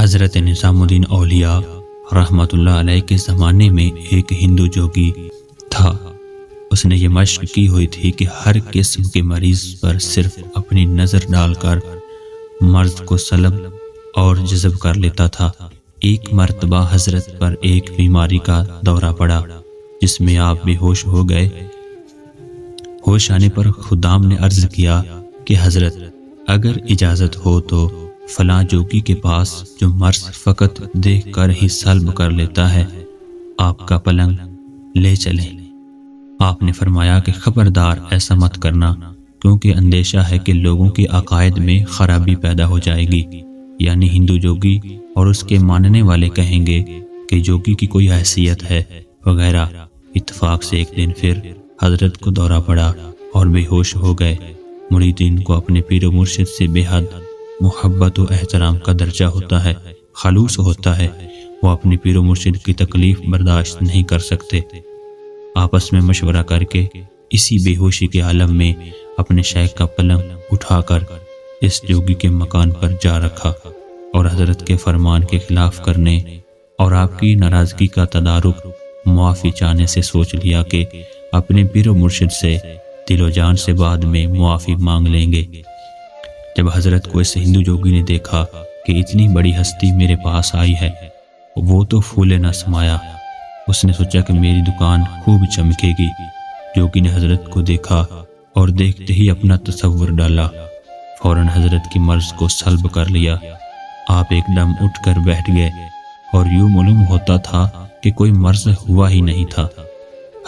حضرت نظام الدین اولیاء رحمۃ اللہ علیہ کے زمانے میں ایک ہندو جوگی تھا۔ اس نے یہ مشق کی ہوئی تھی کہ ہر قسم کے مریض پر صرف اپنی نظر ڈال کر مرض کو سلب اور جذب کر لیتا تھا۔ ایک مرتبہ حضرت پر ایک بیماری کا دورہ پڑا جس میں آپ بے ہوش ہو گئے۔ ہوش آنے پر خدام نے عرض کیا کہ حضرت اگر اجازت ہو تو فلاں جوگی کے پاس جو مرض فقط دیکھ کر ہی سلب کر لیتا ہے آپ کا پلنگ لے چلیں۔ آپ نے فرمایا کہ خبردار ایسا مت کرنا، کیونکہ اندیشہ ہے کہ لوگوں کے عقائد میں خرابی پیدا ہو جائے گی، یعنی ہندو جوگی اور اس کے ماننے والے کہیں گے کہ جوگی کی کوئی حیثیت ہے وغیرہ۔ اتفاق سے ایک دن پھر حضرت کو دورہ پڑا اور بے ہوش ہو گئے۔ مریدین کو اپنے پیر و مرشد سے بے حد محبت و احترام کا درجہ ہوتا ہے، خلوص ہوتا ہے، وہ اپنی پیر و مرشد کی تکلیف برداشت نہیں کر سکتے۔ آپس میں مشورہ کر کے اسی بے ہوشی کے عالم میں اپنے شیخ کا پلنگ اٹھا کر اس جوگی کے مکان پر جا رکھا اور حضرت کے فرمان کے خلاف کرنے اور آپ کی ناراضگی کا تدارک معافی چاہنے سے سوچ لیا کہ اپنے پیر و مرشد سے دل و جان سے بعد میں معافی مانگ لیں گے۔ جب حضرت کو اس ہندو جوگی نے دیکھا کہ اتنی بڑی ہستی میرے پاس آئی ہے، وہ تو پھولے نہ سمایا۔ اس نے سوچا کہ میری دکان خوب چمکے گی۔ جوگی نے حضرت کو دیکھا اور دیکھتے ہی اپنا تصور ڈالا، فوراً حضرت کی مرض کو سلب کر لیا۔ آپ ایک دم اٹھ کر بیٹھ گئے اور یوں معلوم ہوتا تھا کہ کوئی مرض ہوا ہی نہیں تھا۔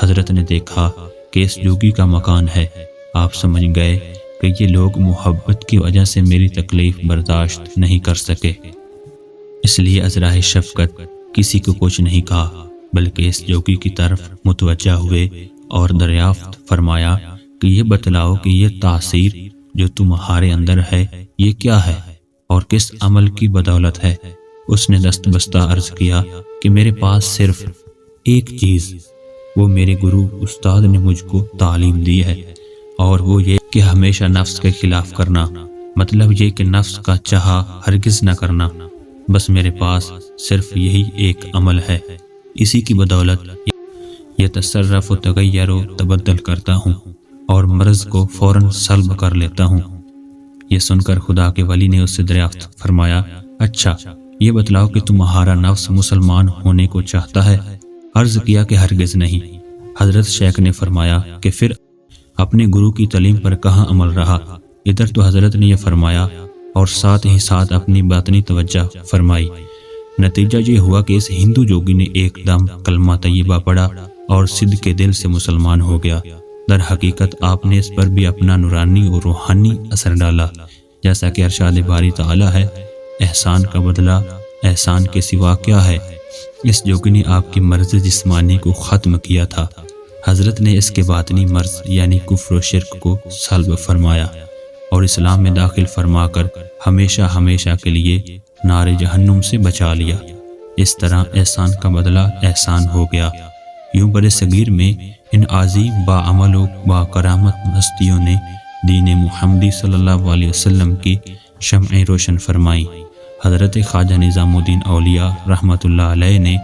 حضرت نے دیکھا کہ اس جوگی کا مکان ہے۔ آپ سمجھ گئے کہ یہ لوگ محبت کی وجہ سے میری تکلیف برداشت نہیں کر سکے، اس لیے ازراہ شفقت کسی کو کچھ نہیں کہا، بلکہ اس جوگی کی طرف متوجہ ہوئے اور دریافت فرمایا کہ یہ بتلاؤ کہ یہ تاثیر جو تمہارے اندر ہے یہ کیا ہے اور کس عمل کی بدولت ہے؟ اس نے دست بستہ عرض کیا کہ میرے پاس صرف ایک چیز، وہ میرے گرو استاد نے مجھ کو تعلیم دی ہے، اور وہ یہ کہ ہمیشہ نفس کے خلاف کرنا، مطلب یہ کہ نفس کا چاہا ہرگز نہ کرنا۔ بس میرے پاس صرف یہی ایک عمل ہے، اسی کی بدولت یہ تصرف و تغیر و تبدل کرتا ہوں اور مرض کو فوراً سلب کر لیتا ہوں۔ یہ سن کر خدا کے ولی نے اس سے دریافت فرمایا، اچھا یہ بتلاؤ کہ تمہارا نفس مسلمان ہونے کو چاہتا ہے؟ عرض کیا کہ ہرگز نہیں۔ حضرت شیخ نے فرمایا کہ پھر اپنے گرو کی تعلیم پر کہاں عمل رہا؟ ادھر تو حضرت نے یہ فرمایا اور ساتھ ہی ساتھ اپنی باطنی توجہ فرمائی۔ نتیجہ یہ ہوا کہ اس ہندو جوگی نے ایک دم کلمہ طیبہ پڑھا اور صدق کے دل سے مسلمان ہو گیا۔ در حقیقت آپ نے اس پر بھی اپنا نورانی اور روحانی اثر ڈالا، جیسا کہ ارشاد باری تعالی ہے، احسان کا بدلہ احسان کے سوا کیا ہے؟ اس جوگی نے آپ کی مرض جسمانی کو ختم کیا تھا۔ حضرت نے اس کے باطنی مرض یعنی کفر و شرک کو سلب فرمایا اور اسلام میں داخل فرما کر ہمیشہ ہمیشہ کے لیے نار جہنم سے بچا لیا۔ اس طرح احسان کا بدلہ احسان ہو گیا۔ یوں برِ صغیر میں ان عظیم باعمل و با کرامت ہستیوں نے دین محمدی صلی اللہ علیہ وسلم کی شمع روشن فرمائی۔ حضرت خواجہ نظام الدین اولیاء رحمۃ اللہ علیہ نے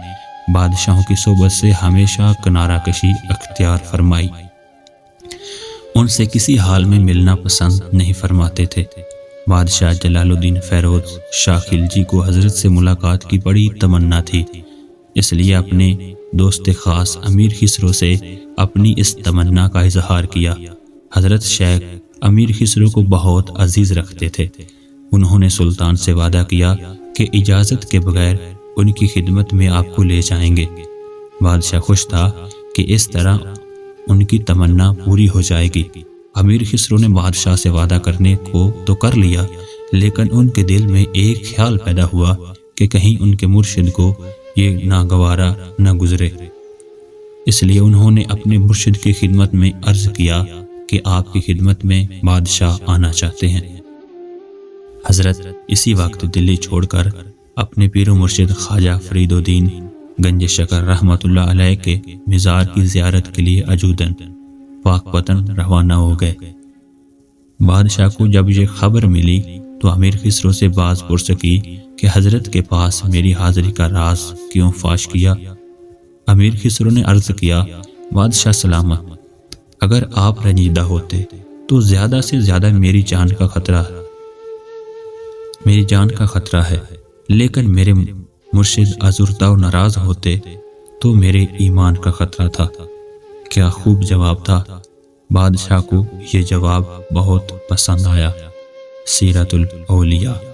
بادشاہوں کی صحبت سے ہمیشہ کنارہ کشی اختیار فرمائی، ان سے کسی حال میں ملنا پسند نہیں فرماتے تھے۔ بادشاہ جلال الدین فیروز شاہ خلجی کو حضرت سے ملاقات کی بڑی تمنا تھی، اس لیے اپنے دوست خاص امیر خسرو سے اپنی اس تمنا کا اظہار کیا۔ حضرت شیخ امیر خسرو کو بہت عزیز رکھتے تھے۔ انہوں نے سلطان سے وعدہ کیا کہ اجازت کے بغیر ان کی خدمت میں آپ کو لے جائیں گے۔ بادشاہ خوش تھا کہ اس طرح ان کی تمنا پوری ہو جائے گی۔ امیر خسرو نے بادشاہ سے وعدہ کرنے کو تو کر لیا، لیکن ان کے دل میں ایک خیال پیدا ہوا کہ کہیں ان کے مرشد کو یہ ناگوارا نہ گزرے۔ اس لیے انہوں نے اپنے مرشد کی خدمت میں عرض کیا کہ آپ کی خدمت میں بادشاہ آنا چاہتے ہیں۔ حضرت اسی وقت دلی چھوڑ کر اپنے پیر و مرشد خواجہ فرید الدین گنج شکر رحمۃ اللہ علیہ کے مزار کی زیارت کے لیے اجودن پاک وطن روانہ ہو گئے۔ بادشاہ کو جب یہ خبر ملی تو امیر خسرو سے باز پرس کی کہ حضرت کے پاس میری حاضری کا راز کیوں فاش کیا؟ امیر خسرو نے عرض کیا، بادشاہ سلامت، اگر آپ رنجیدہ ہوتے تو زیادہ سے زیادہ میری جان کا خطرہ ہے، لیکن میرے مرشد ازردہ و ناراض ہوتے تو میرے ایمان کا خطرہ تھا۔ کیا خوب جواب تھا! بادشاہ کو یہ جواب بہت پسند آیا۔ سیرت الاولیاء۔